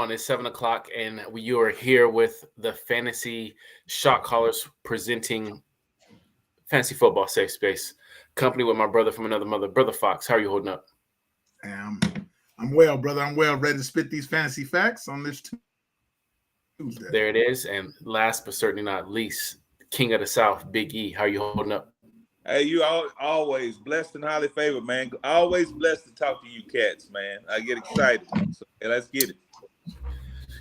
on. It's 7 o'clock, and you are here with the Fantasy Shot Callers presenting Fantasy Football Safe Space. Company with my brother from another mother, Brother Fox. How are you holding up? I'm well, brother. I'm well. Ready to spit these fantasy facts on this Tuesday. There it is. And last but certainly not least, King of the South, Big E. How are you holding up? Hey, you always blessed and highly favored, man. Always blessed to talk to you cats, man. I get excited. So let's get it.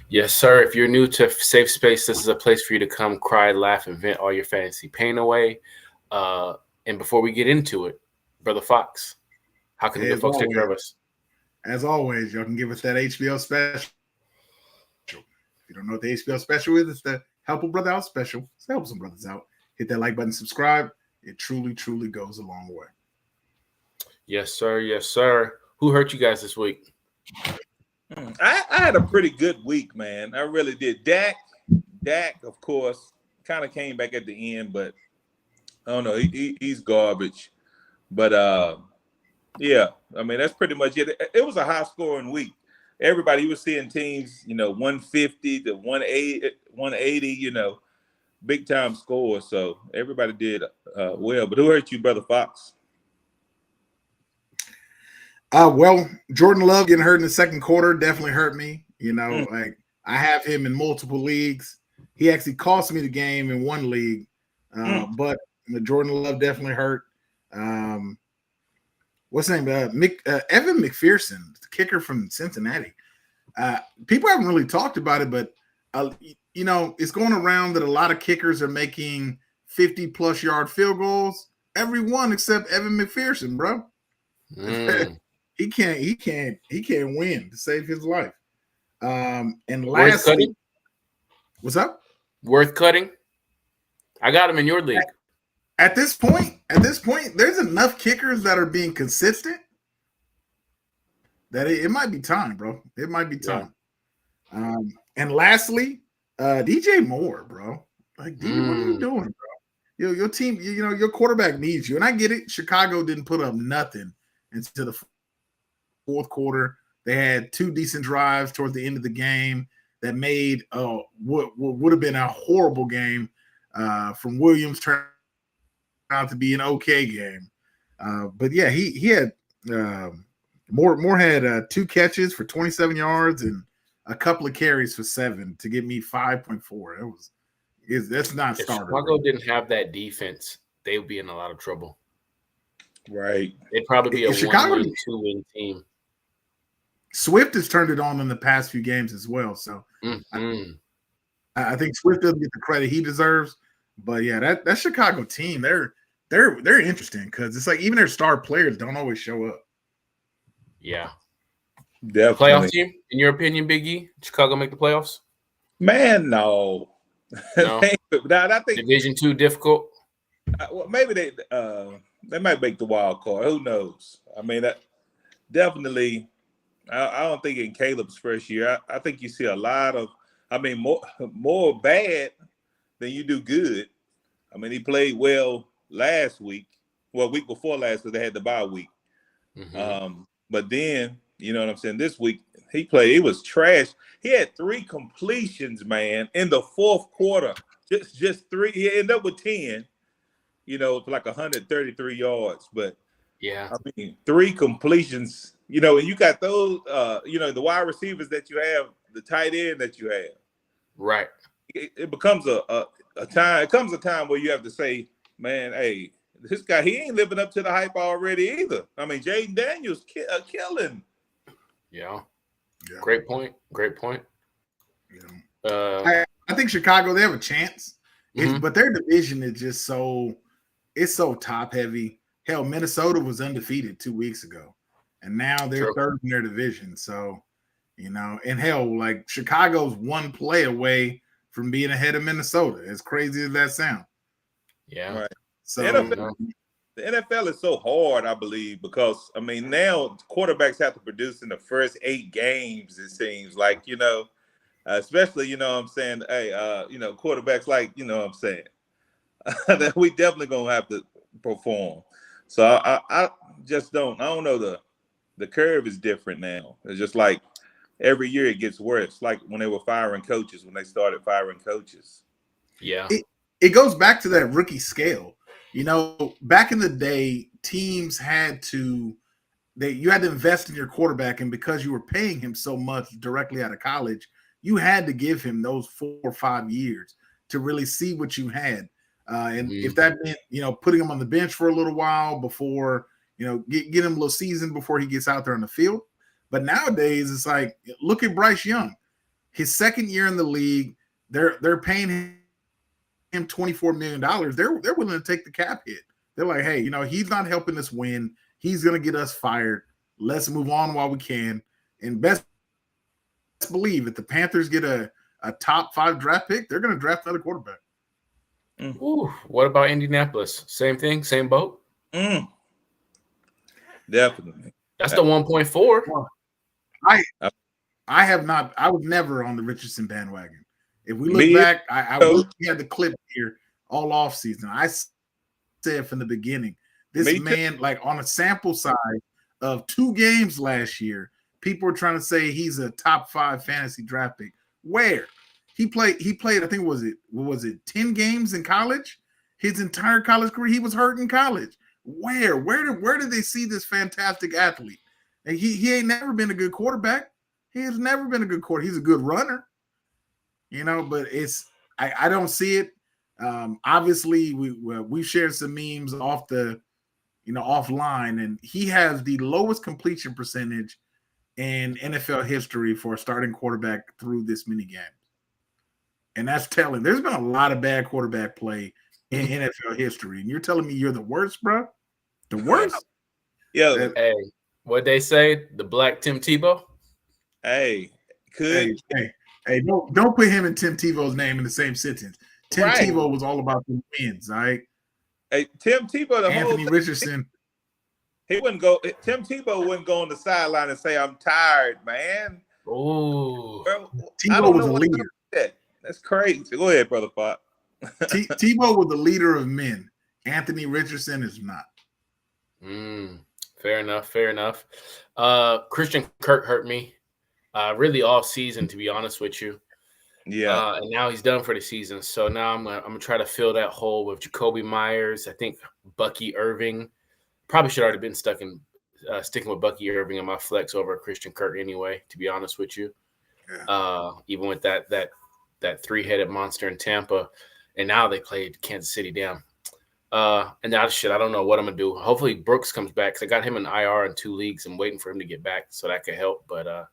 Yes, sir. If you're new to Safe Space, this is a place for you to come cry, laugh, and vent all your fantasy pain away. And before we get into it, Brother Fox, how can the good folks take care of us? As always, y'all can give us that HBO special. If you don't know what the HBO special is, it's the Help a Brother Out special. It's help some brothers out. Hit that like button, subscribe. It truly, truly goes a long way. Yes, sir. Yes, sir. Who hurt you guys this week? I had a pretty good week, man. I really did. Dak, of course, kind of came back at the end, but I don't know. He's garbage. But, yeah, I mean, that's pretty much it. It was a high-scoring week. Everybody was seeing teams, 150 to 180, big-time scores. So everybody did well. But who hurt you, Brother Fox? Well, Jordan Love getting hurt in the second quarter definitely hurt me. Like I have him in multiple leagues. He actually cost me the game in one league, but the Jordan Love definitely hurt. What's his name? Evan McPherson, the kicker from Cincinnati. People haven't really talked about it, but it's going around that a lot of kickers are making 50-plus yard field goals. Every one except Evan McPherson, bro. He can't win to save his life. And lastly, what's up? Worth cutting? I got him in your league. At this point, there's enough kickers that are being consistent that it might be time, bro. It might be time. Yeah. And lastly, DJ Moore, bro. Like, DJ, what are you doing, bro? Your team, your quarterback needs you. And I get it. Chicago didn't put up nothing until the fourth quarter. They had two decent drives towards the end of the game that made what would have been a horrible game from Williams turn out to be an okay game. But yeah, he had Moore had 2 catches for 27 yards and a couple of carries for 7 to get me 5.4. That's not starter. If Chicago didn't have that defense, they would be in a lot of trouble. Right. It'd probably be a 1-win, 2-win team. Swift has turned it on in the past few games as well. So I think Swift doesn't get the credit he deserves. But yeah, that Chicago team, they're interesting because it's like even their star players don't always show up. Yeah. Definitely. Playoff team, in your opinion, Big E? Chicago make the playoffs? Man, no. No. I think Division 2 difficult. Well, maybe they might make the wild card. Who knows? I mean, definitely. I don't think in Caleb's first year. I think you see a lot of. I mean, more bad than you do good. I mean, he played well last week. Well, week before last, because they had the bye week. But then, you know what I'm saying? This week he was trash. He had 3 completions, man, in the fourth quarter. Just 3. He ended up with 10. For like 133 yards. But yeah, I mean, 3 completions. And you got those. The wide receivers that you have, the tight end that you have. Right. It becomes a time. It comes a time where you have to say, man, hey, this guy, he ain't living up to the hype already either. I mean, Jaden Daniels killing. Yeah. Great point. Yeah. I think Chicago, they have a chance. But their division is just so top heavy. Hell, Minnesota was undefeated 2 weeks ago. And now they're third in their division. So, and hell, like Chicago's 1 play away from being ahead of Minnesota. As crazy as that sounds. Yeah. Right. So the NFL is so hard, I believe, because I mean now quarterbacks have to produce in the first 8 games. It seems like especially what I'm saying. Hey, quarterbacks like what I'm saying that we definitely gonna have to perform. So I just don't. I don't know the curve is different now. It's just like every year it gets worse. Like when they were firing coaches, when they started firing coaches. Yeah. It goes back to that rookie scale. You know, back in the day, teams had to you had to invest in your quarterback, and because you were paying him so much directly out of college, you had to give him those 4 or 5 years to really see what you had. And if that meant, you know, putting him on the bench for a little while before, you know, get him a little season before he gets out there on the field. But nowadays, it's like, look at Bryce Young. His second year in the league, they're paying him $24 million. They're willing to take the cap hit. They're like, hey, you know, he's not helping us win. He's going to get us fired. Let's move on while we can. And best believe if the Panthers get a top 5 draft pick, they're going to draft another quarterback. Ooh, what about Indianapolis? Same thing, same boat? Definitely. That's the 1.4. I have not. I was never on the Richardson bandwagon. If we look back, we had the clip here all off season. I said from the beginning, this man, like on a sample size of 2 games last year, people were trying to say he's a top 5 fantasy draft pick. Where he played, I think was it 10 games in college? His entire college career, he was hurt in college. Where did they see this fantastic athlete? And he ain't never been a good quarterback. He has never been a good quarterback. He's a good runner, you know, but I don't see it. Obviously, we shared some memes off the, you know, offline, and he has the lowest completion percentage in NFL history for a starting quarterback through this many games. And that's telling. There's been a lot of bad quarterback play in NFL history, and you're telling me you're the worst, bro? The worst? Yeah. Hey, what'd they say? The black Tim Tebow? Hey, don't put him and Tim Tebow's name in the same sentence. Tim Tebow was all about the wins, all right? Hey, Tim Tebow, Anthony Richardson. He wouldn't go. Tim Tebow wouldn't go on the sideline and say, "I'm tired, man." Oh, Tebow was a leader. That's crazy. Go ahead, brother Pop. Tebow was the leader of men. Anthony Richardson is not. Fair enough. Christian Kirk hurt me really all season, to be honest with you. Yeah. And now he's done for the season. So now I'm gonna try to fill that hole with Jacoby Myers. I think Bucky Irving. Probably should already been sticking with Bucky Irving in my flex over Christian Kirk anyway, to be honest with you. Yeah. Even with that 3-headed monster in Tampa, and now they played Kansas City down. And now I don't know what I'm gonna do. Hopefully Brooks comes back because I got him in IR in 2 leagues. I'm waiting for him to get back so that could help. But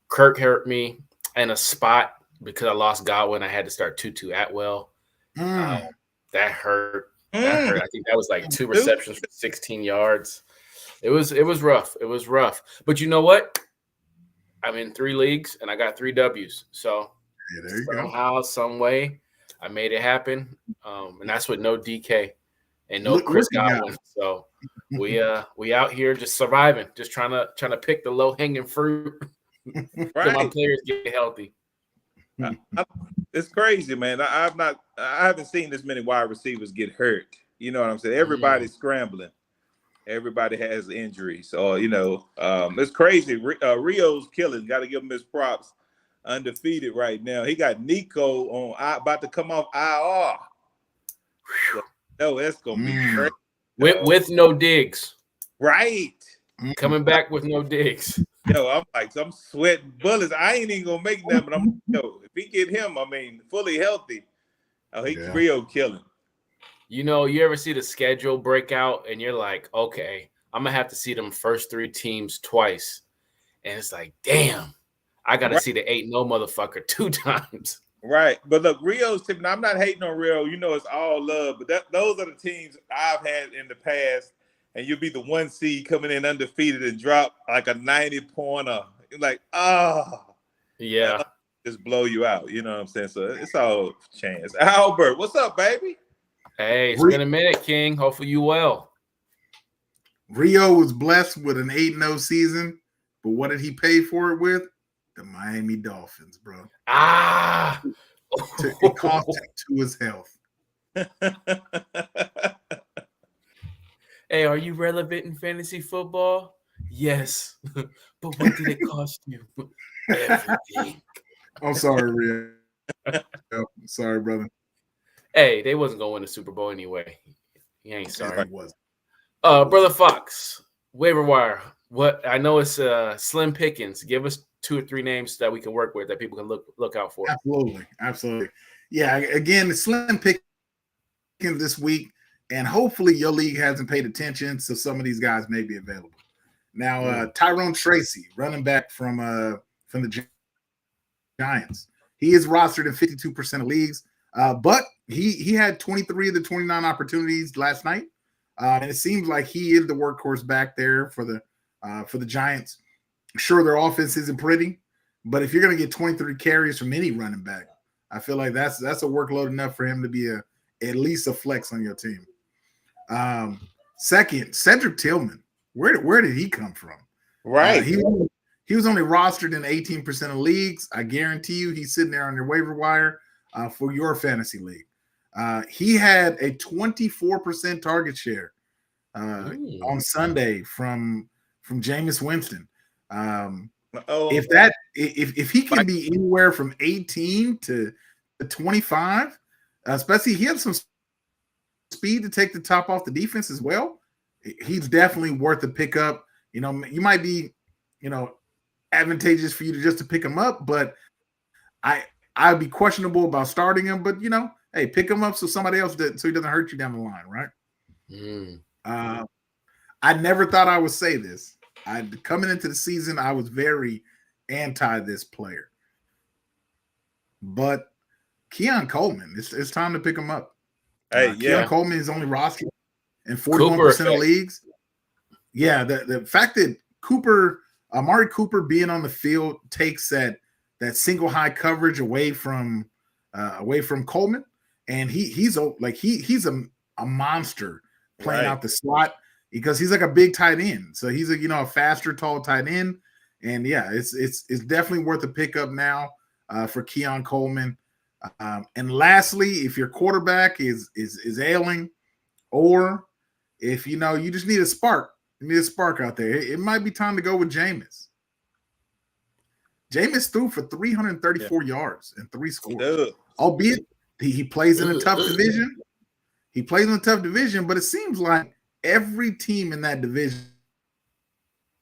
Kirk hurt me in a spot because I lost Godwin. I had to start Tutu Atwell. That hurt. I think that was like 2 receptions for 16 yards. It was rough. It was rough. But you know what? I'm in 3 leagues and I got 3 W's. So somehow, some way, I made it happen. And that's with no DK and no Chris Godwin. So we out here just surviving, just trying to pick the low hanging fruit so my players get healthy. It's crazy, man. I haven't seen this many wide receivers get hurt. You know what I'm saying? Everybody's scrambling. Everybody has injuries. Or, you know, it's crazy. Rio's killing. Got to give him his props. Undefeated right now. He got Nico about to come off IR. No, that's gonna be crazy. With no Diggs. Right. Coming back with no Diggs. Yo, I'm sweating bullets. I ain't even gonna make that, but if he get him, I mean, fully healthy, he's Rio killing. You know, you ever see the schedule break out and you're like, okay, I'm gonna have to see them first 3 teams twice. And it's like, damn, I gotta see the 8-0 motherfucker 2 times. Right. But look, Rio's team, I'm not hating on Rio, you know, it's all love, but those are the teams I've had in the past. And you'll be the 1 seed coming in undefeated and drop like a 90-pointer. Like, yeah, just blow you out. You know what I'm saying? So it's all chance. Albert, what's up, baby? Hey, it's been a minute, King. Hopefully you well. Rio was blessed with an 8-0 season, but what did he pay for it with? The Miami Dolphins, bro. It cost him to his health. Hey, are you relevant in fantasy football? Yes, but what did it cost you? Everything. I'm sorry, Rio. Sorry, brother. Hey, they wasn't gonna win the Super Bowl anyway. He ain't sorry. It was. Brother Fox, waiver wire. What I know it's slim pickings. Give us 2 or 3 names that we can work with that people can look out for. Absolutely. Yeah, again, the slim pickings this week, and hopefully your league hasn't paid attention, so some of these guys may be available. Now, Tyrone Tracy, running back from the Giants, he is rostered in 52% of leagues, but he had 23 of the 29 opportunities last night, and it seems like he is the workhorse back there for the Giants. Sure, their offense isn't pretty, but if you're going to get 23 carries from any running back, I feel like that's a workload enough for him to be at least a flex on your team. Second, Cedric Tillman. Where did he come from? Right. He was only rostered in 18% of leagues. I guarantee you he's sitting there on your waiver wire for your fantasy league. He had a 24% target share on Sunday from Jameis Winston. If he can be anywhere from 18 to 25, especially he has some speed to take the top off the defense as well, he's definitely worth a pickup. You know, you might be, advantageous for you to pick him up, but I'd be questionable about starting him. But hey, pick him up so somebody else so he doesn't hurt you down the line, right? I never thought I would say this. Coming into the season, I was very anti this player, but Keon Coleman, it's time to pick him up. Keon Coleman is only rostered in 41% of leagues. Yeah, the fact that Amari Cooper being on the field takes that single high coverage away from Coleman, and he's a monster playing out the slot because he's like a big tight end. So he's a faster, tall tight end, and yeah, it's definitely worth a pickup now for Keon Coleman. And lastly, if your quarterback is ailing, or if you just need a spark. You need a spark out there. It might be time to go with Jameis. Jameis threw for 334 yards and 3 scores. Albeit he plays in a tough division. He plays in a tough division, but it seems like every team in that division,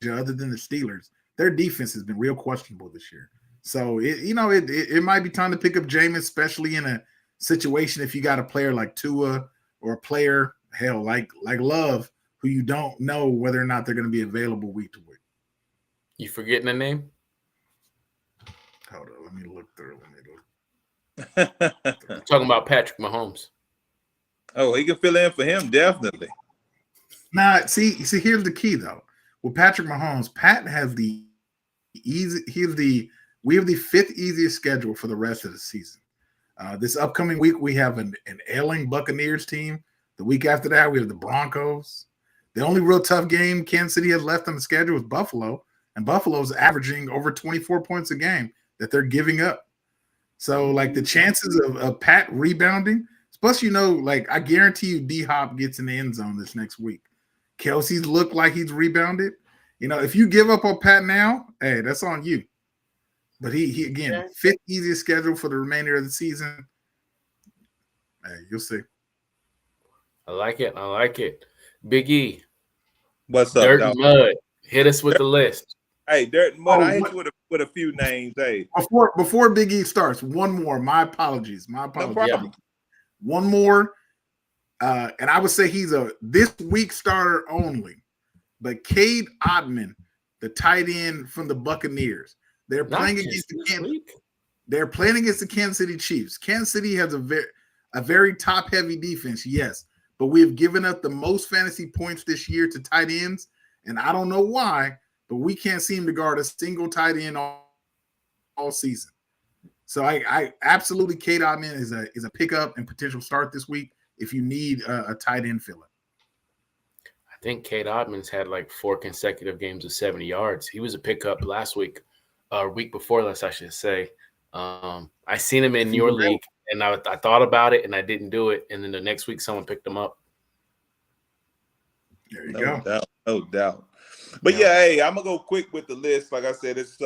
other than the Steelers, their defense has been real questionable this year. So it might be time to pick up Jameis, especially in a situation if you got a player like Tua or a player like Love, who you don't know whether or not they're going to be available week to week. You forgetting a name? Hold on, let me look through. Talking about Patrick Mahomes. Oh, he can fill in for him, definitely. Now, see, here's the key though. With Patrick Mahomes, Pat has we have the 5th easiest schedule for the rest of the season. This upcoming week, we have an ailing Buccaneers team. The week after that, we have the Broncos. The only real tough game Kansas City has left on the schedule is Buffalo, and Buffalo's averaging over 24 points a game that they're giving up. So, the chances of Pat rebounding, plus, I guarantee you D-Hop gets in the end zone this next week. Kelsey's looked like he's rebounded. If you give up on Pat now, hey, that's on you. But he again, 5th easiest schedule for the remainder of the season. Hey, you'll see. I like it. Big E. What's up, Dirt dog? and Mud. Hit us with the list. Hey, Dirt and Mud, I hit you with a few names. Hey, before Big E starts, one more. My apologies. No problem. Yeah. One more, and I would say he's a this week starter only. But Cade Otton, the tight end from the Buccaneers, they're playing against the Kansas City Chiefs. Kansas City has a very top-heavy defense, yes. But we have given up the most fantasy points this year to tight ends, and I don't know why, but we can't seem to guard a single tight end all season. So I absolutely, Cade Otton is a pickup and potential start this week if you need a tight end filler. I think Cade Otton's had 4 consecutive games of 70 yards. He was a pickup last week, week before last, I should say. I seen him in your league. And I thought about it, and I didn't do it. And then the next week, someone picked him up. There you go. No doubt. But yeah, hey, I'm gonna go quick with the list. Like I said, it's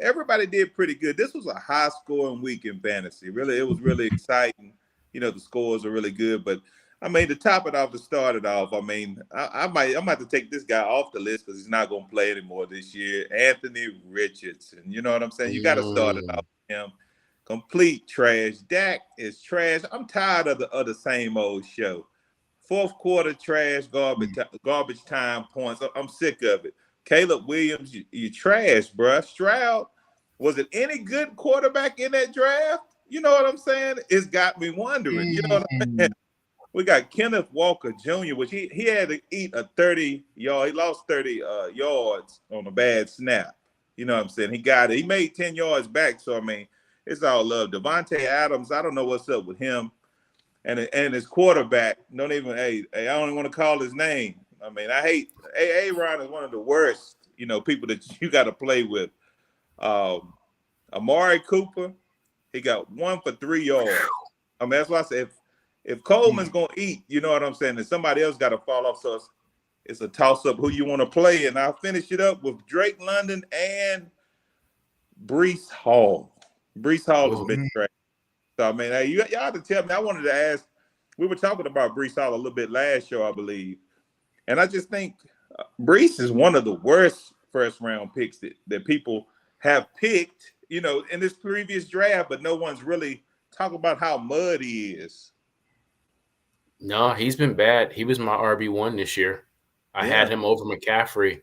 everybody did pretty good. This was a high scoring week in fantasy. Really, it was really exciting. The scores are really good. But I mean, to top it off, to start it off, I mean, I'm about to take this guy off the list because he's not gonna play anymore this year. Anthony Richardson. You know what I'm saying? You got to start it off with him. Complete trash. Dak is trash. I'm tired of the same old show. Fourth quarter trash, garbage time points. I'm sick of it. Caleb Williams, you trash, bruh. Stroud, was it any good quarterback in that draft? You know what I'm saying? It's got me wondering. You know what I mean? We got Kenneth Walker Jr., which he had to eat a 30-yard. He lost 30 yards on a bad snap. You know what I'm saying? He got it. He made 10 yards back. So, I mean, it's all love. Devontae Adams, I don't know what's up with him. And his quarterback, I don't even want to call his name. I mean, I hate Aaron is one of the worst, people that you got to play with. Amari Cooper, he got 1 for 3 yards. I mean, that's why I said if Coleman's gonna eat, you know what I'm saying, and somebody else got to fall off. So it's a toss up who you want to play, and I'll finish it up with Drake London and Breece Hall. Breece Hall has been great. So, I mean, hey, y'all have to tell me. I wanted to ask. We were talking about Breece Hall a little bit last show, I believe. And I just think Breece is one of the worst first-round picks that people have picked, in this previous draft, but no one's really talking about how mud he is. No, he's been bad. He was my RB1 this year. I had him over McCaffrey,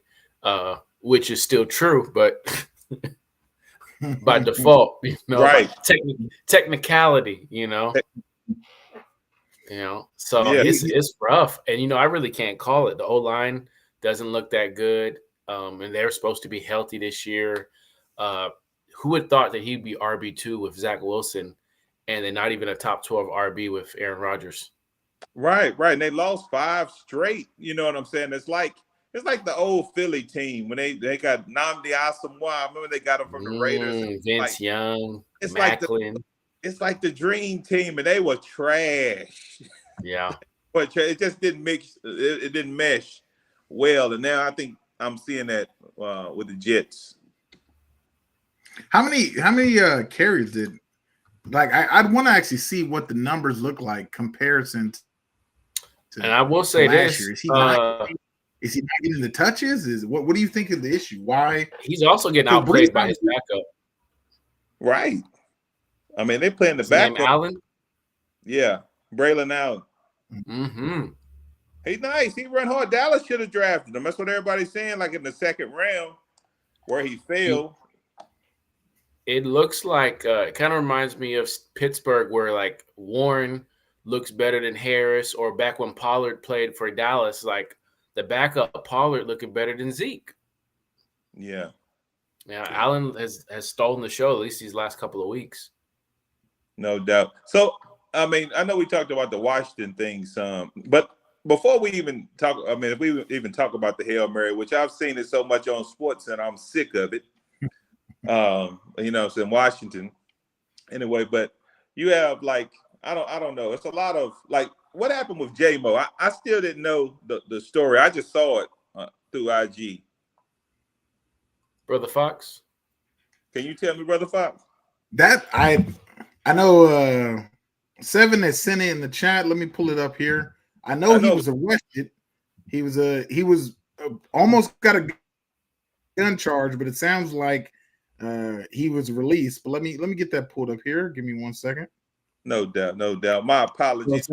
which is still true, but by default, right? Technicality, So it's rough, and I really can't call it. The O-line doesn't look that good, and they're supposed to be healthy this year. Who would thought that he'd be RB2 with Zach Wilson, and then not even a top 12 RB with Aaron Rodgers? Right. And they lost 5 straight. You know what I'm saying? It's like the old Philly team when they got Nnamdi Asomugha. I remember they got him from the Raiders. Vince Young, it's Macklin. It's like the dream team, and they were trash. Yeah. But it just didn't mix. It didn't mesh well. And now I think I'm seeing that with the Jets. How many carries did? Like, I'd want to actually see what the numbers look like comparison to. And I will say this: year. Is he not getting the touches? What do you think is the issue? Why he's also getting outplayed by his backup? Right. I mean, they playing the backup. Allen. Yeah, Braylon Allen. Mm-hmm. He's nice. He run hard. Dallas should have drafted him. That's what everybody's saying. Like in the second round, where he failed. It looks like it kind of reminds me of Pittsburgh, where like Warren looks better than Harris, or back when Pollard played for Dallas, like the backup Pollard looking better than Zeke. Yeah. Yeah, Allen has stolen the show, at least these last couple of weeks. No doubt. So, I mean, I know we talked about the Washington thing some, but before we even talk, I mean, if we even talk about the Hail Mary, which I've seen it so much on sports and I'm sick of it, it's in Washington anyway, but you have like, I don't know. It's a lot of like, what happened with J-Mo? I still didn't know the story. I just saw it through IG. Brother Fox? Can you tell me, Brother Fox? That I know 7 has sent it in the chat. Let me pull it up here. I know he was arrested. He was almost got a gun charge, but it sounds like he was released. But let me get that pulled up here. Give me 1 second. No doubt. My apologies.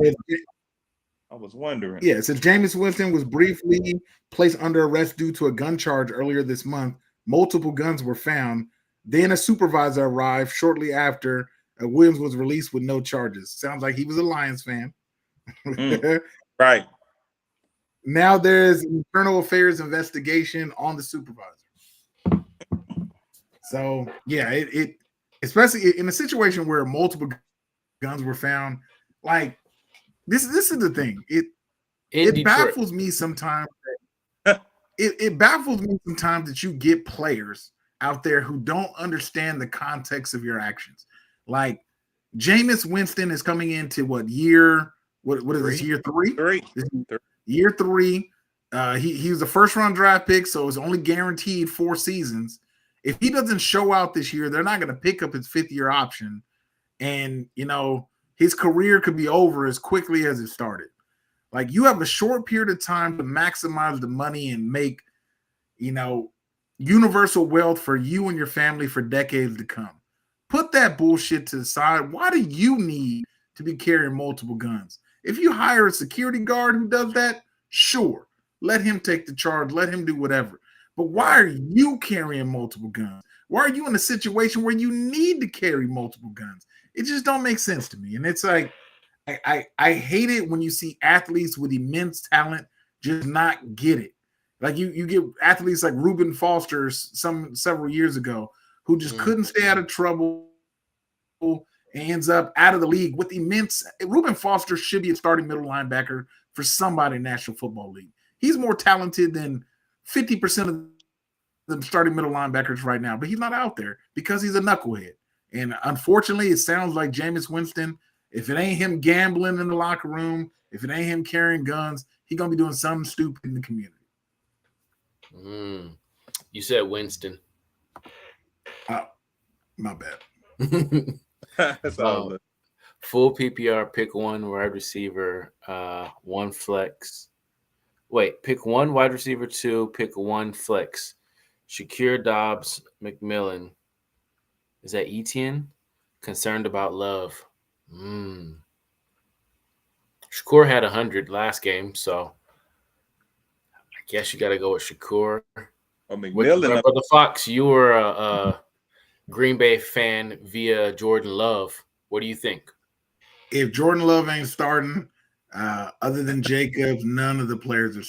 I was wondering. Yeah, it says Jameis Winston was briefly placed under arrest due to a gun charge earlier this month. Multiple guns were found. Then a supervisor arrived shortly after. Williams was released with no charges. Sounds like he was a Lions fan. Right. Now there's an internal affairs investigation on the supervisor. So yeah, it especially in a situation where multiple guns were found, like this is the thing. It baffles me sometimes. It baffles me sometimes that you get players out there who don't understand the context of your actions. Like Jameis Winston is coming into what year? What is this, year 3? Three. Year 3. He was a first-round draft pick, so it's only guaranteed 4 seasons. If he doesn't show out this year, they're not going to pick up his 5th-year option, and his career could be over as quickly as it started. Like, you have a short period of time to maximize the money and make, universal wealth for you and your family for decades to come. Put that bullshit to the side. Why do you need to be carrying multiple guns? If you hire a security guard who does that, sure. Let him take the charge. Let him do whatever. But why are you carrying multiple guns? Why are you in a situation where you need to carry multiple guns? It just don't make sense to me. And it's like, I hate it when you see athletes with immense talent just not get it. Like you get athletes like Reuben Foster several years ago who just couldn't stay out of trouble, ends up out of the league with immense. Reuben Foster should be a starting middle linebacker for somebody in National Football League. He's more talented than 50% of the starting middle linebackers right now, but he's not out there because he's a knucklehead. And unfortunately, it sounds like Jameis Winston, if it ain't him gambling in the locker room, if it ain't him carrying guns, he's going to be doing something stupid in the community. You said Winston. My bad. That's all. Full PPR, pick 1 wide receiver, 1 flex. Wait, pick 1 wide receiver, 2, pick 1 flex. Shakir, Dobbs, McMillan. Is that Etienne? Concerned about Love. Shakur had 100 last game, so I guess you got to go with Shakur. Or McMillan. Brother Fox, you were a Green Bay fan via Jordan Love. What do you think? If Jordan Love ain't starting, other than Jacobs, none of the players are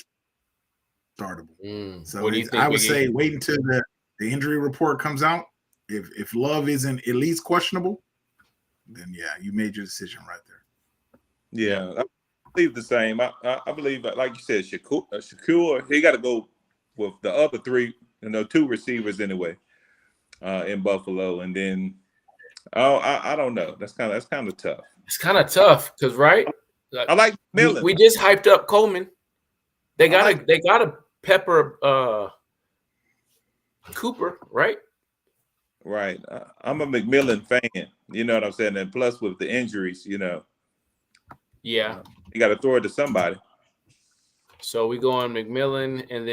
startable. So what do you think? I would say wait until the injury report comes out. If Love isn't at least questionable, then yeah, you made your decision right there. Yeah, I believe the same. I believe, like you said, Shakur, he got to go with the other 3, 2 receivers anyway, in Buffalo, and then I don't know. That's kind of tough. It's kind of tough because I like Millen. We just hyped up Coleman. They gotta pepper Cooper, right? Right. I'm a McMillan fan. You know what I'm saying? And plus with the injuries, Yeah. You got to throw it to somebody. So we go on McMillan, and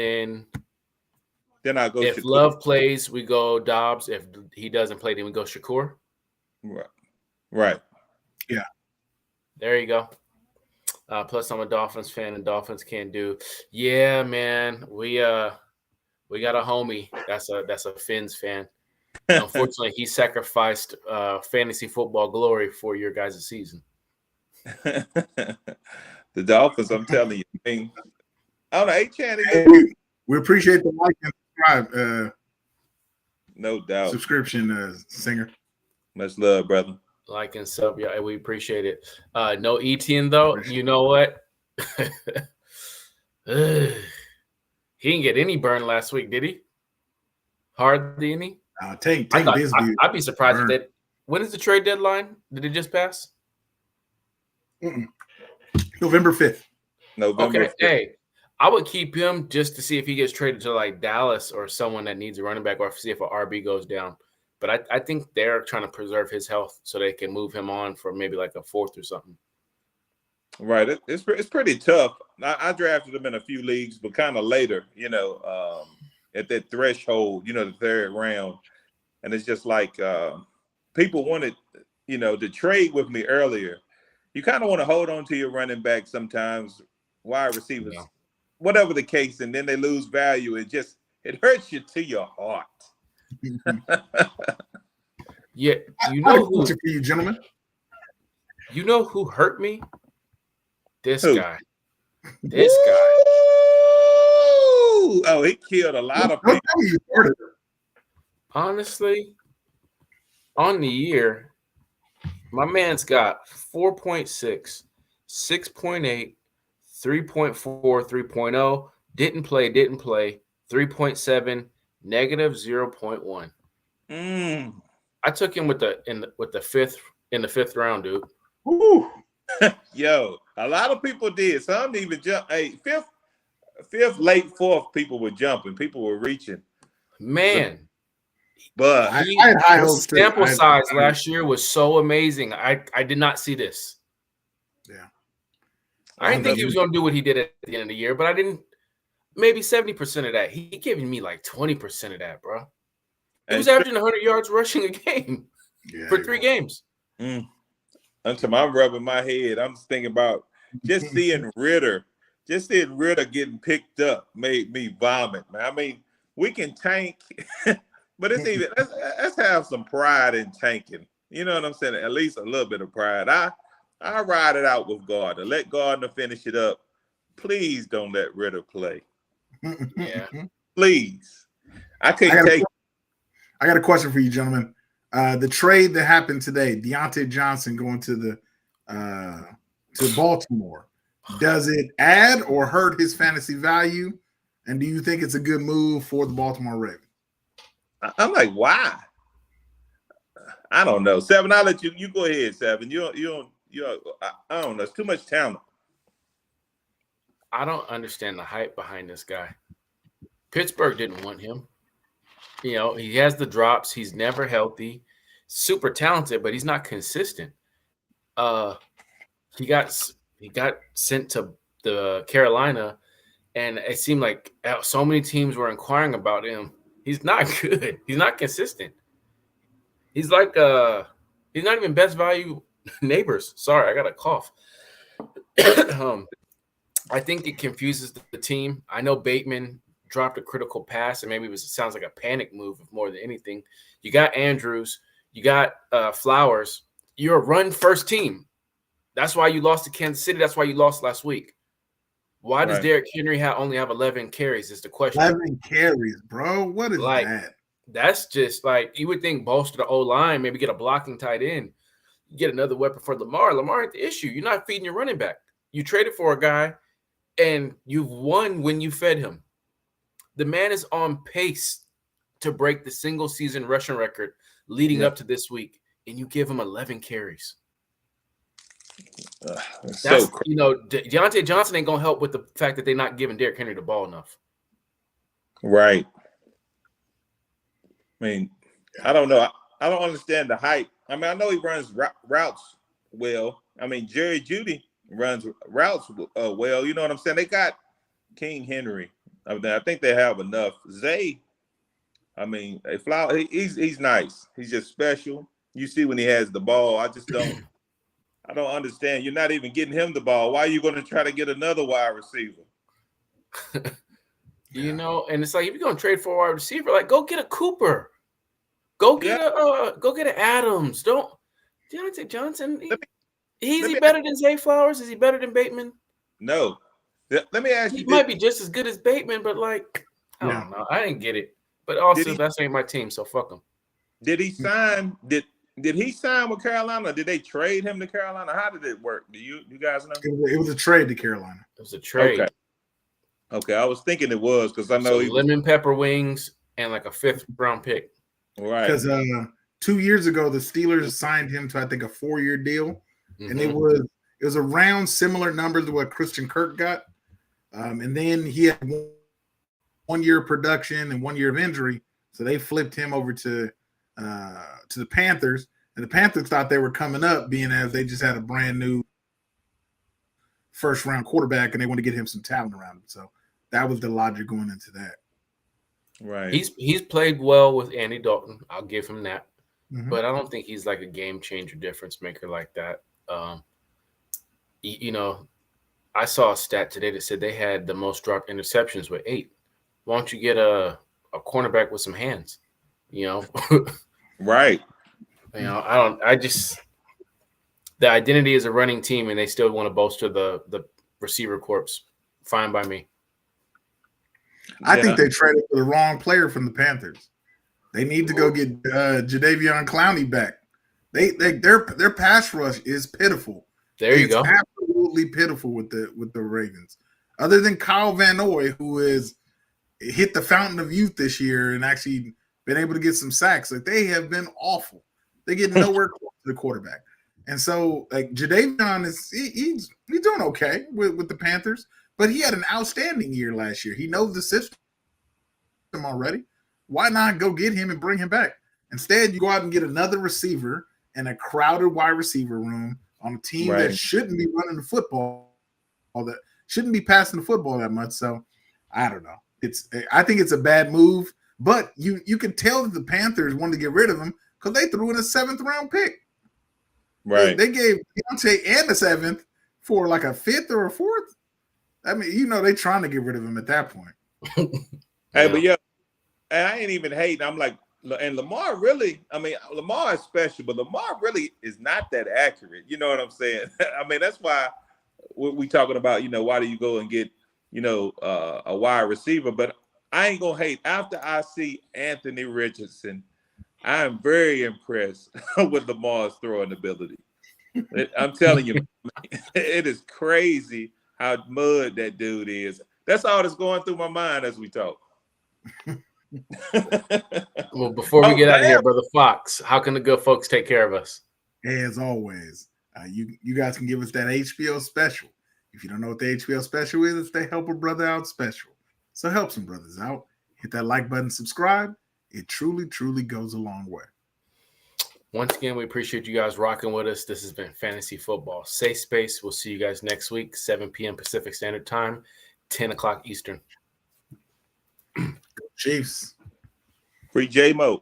then I go. If Shakur. Love plays, we go Dobbs. If he doesn't play, then we go Shakur. Right. Yeah. There you go. Plus, I'm a Dolphins fan, and Dolphins can't do. Yeah, man. We got a homie. That's a Fins fan. Unfortunately, he sacrificed fantasy football glory for your guys' season. The Dolphins, I'm telling you. I mean, I don't know. Hey, we appreciate the like and subscribe. No doubt. Subscription, Singer. Much love, brother. Like and sub, yeah, we appreciate it. No Etienne though. You know what? He didn't get any burn last week, did he? Hardly any. I'd be surprised if that. When is the trade deadline? Did it just pass? November 5th. November. Okay, 5th. Hey, I would keep him just to see if he gets traded to like Dallas or someone that needs a running back, or see if an RB goes down. But I think they're trying to preserve his health so they can move him on for maybe like a 4th or something. Right. It's pretty tough. I drafted him in a few leagues, but kind of later, at that threshold, the 3rd round. And it's just like people wanted, to trade with me earlier. You kind of want to hold on to your running back sometimes, wide receivers, whatever the case, and then they lose value. It hurts you to your heart. Yeah, who for you, gentlemen. You know who hurt me? This Who? guy. This guy. Oh, he killed a lot of people. Honestly, on the year, my man's got 4.6, 6.8, 3.4, 3.0, didn't play, 3.7, negative 0.1. I took him with the fifth round, dude. Ooh. Yo, a lot of people did. Some even jump. Hey, 5th. fifth, late fourth, people were jumping, people were reaching. Man, But I had high the hopes too. sample size last year was so amazing. I did not see this. Yeah. I didn't think he was going to do what he did at the end of the year, but I didn't. Maybe 70% of that. He giving me like 20% of that, bro. He was averaging 100 yards rushing a game for 3 games. Until I'm rubbing my head, I'm just thinking about just seeing Ritter. Just seeing Ritter getting picked up made me vomit, man. I mean, we can tank, but it's even let's have some pride in tanking. You know what I'm saying? At least a little bit of pride. I ride it out with Gardner. Let Gardner finish it up. Please don't let Ritter play. Yeah. Please. I got a question for you, gentlemen. The trade that happened today, Deontay Johnson going to Baltimore. Does it add or hurt his fantasy value? And do you think it's a good move for the Baltimore Ravens? I'm like, why? I don't know. Seven, I'll let you go ahead, Seven. I don't know. It's too much talent. I don't understand the hype behind this guy. Pittsburgh didn't want him. You know, he has the drops. He's never healthy. Super talented, but he's not consistent. He got sent to the Carolina, and it seemed like so many teams were inquiring about him. He's not good. He's not consistent. He's like he's not even best value neighbors. Sorry, I got a cough. I think it confuses the team. I know Bateman dropped a critical pass, and maybe it sounds like a panic move more than anything. You got Andrews, you got Flowers. You're a run-first team. That's why you lost to Kansas City. That's why you lost last week. Why does Derrick Henry only have 11 carries is the question. 11 carries, bro. What is that? That's just like you would think bolster the O-line, maybe get a blocking tight end, get another weapon for Lamar. Lamar ain't the issue. You're not feeding your running back. You traded for a guy, and you've won when you fed him. The man is on pace to break the single-season rushing record leading up to this week, and you give him 11 carries. Deontay Johnson ain't gonna help with the fact that they're not giving Derrick Henry the ball enough. Right. I mean, I don't know. I don't understand the hype. I mean, I know he runs routes well. I mean, Jerry Jeudy runs routes well. You know what I'm saying? They got King Henry. I think they have enough. Zay, I mean, he's nice. He's just special. You see when he has the ball. I don't understand. You're not even getting him the ball. Why are you going to try to get another wide receiver? You know, and it's like if you're going to trade for a wide receiver, like go get a Cooper, go get an Adams. Don't Deontay Johnson. Is he better than Zay Flowers? Is he better than Bateman? No. Let me ask you. He might be just as good as Bateman, but like I don't know. I didn't get it. But also, that's ain't my team, so fuck him. Did he sign? Did he sign with Carolina? Did they trade him to Carolina? How did it work? Do you guys know? It was a trade to Carolina. It was a trade. Okay. I was thinking it was because I know lemon pepper wings and like a 5th round pick. Right. Because 2 years ago, the Steelers signed him to I think a 4-year deal, and it was around similar numbers to what Christian Kirk got, and then he had 1 year of production and 1 year of injury, so they flipped him over to the Panthers, and the Panthers thought they were coming up, being as they just had a brand new first-round quarterback, and they want to get him some talent around him. So that was the logic going into that. Right. He's played well with Andy Dalton. I'll give him that, but I don't think he's like a game changer, difference maker like that. You know, I saw a stat today that said they had the most dropped interceptions with 8. Why don't you get a cornerback with some hands? You know. Right. You know, the identity is a running team, and they still want to bolster the receiver corps. Fine by me. I think they traded for the wrong player from the Panthers. They need to go get Jadeveon Clowney back. Their pass rush is pitiful. You go. Absolutely pitiful with the Ravens. Other than Kyle Van Noy, who has hit the fountain of youth this year and actually been able to get some sacks. Like they have been awful. They get nowhere close to the quarterback. And so like Jadeveon he's doing okay with the Panthers, but he had an outstanding year last year. He knows the system already. Why not go get him and bring him back? Instead, you go out and get another receiver in a crowded wide receiver room on a team that shouldn't be running the football, that shouldn't be passing the football that much. So I don't know. I think it's a bad move, but you can tell that the Panthers wanted to get rid of him because they threw in a 7th round pick. Right. They gave Deontay and a 7th for like a 5th or a 4th. I mean, they're trying to get rid of him at that point. Hey, but yeah, and I ain't even hating. I'm like, and Lamar really, I mean, Lamar is special, but Lamar really is not that accurate. You know what I'm saying? I mean, that's why we talking about, why do you go and get, a wide receiver? But I ain't going to hate. After I see Anthony Richardson, I am very impressed with Lamar's throwing ability. I'm telling you, it is crazy how mud that dude is. That's all that's going through my mind as we talk. Well, before we get out of here, Brother Fox, how can the good folks take care of us? As always, you guys can give us that HBO special. If you don't know what the HBO special is, it's the Help a Brother Out special. So help some brothers out. Hit that like button, subscribe. It truly, truly goes a long way. Once again, we appreciate you guys rocking with us. This has been Fantasy Football Safe Space. We'll see you guys next week, 7 p.m. Pacific Standard Time, 10 o'clock Eastern. Chiefs. Free J-Mo.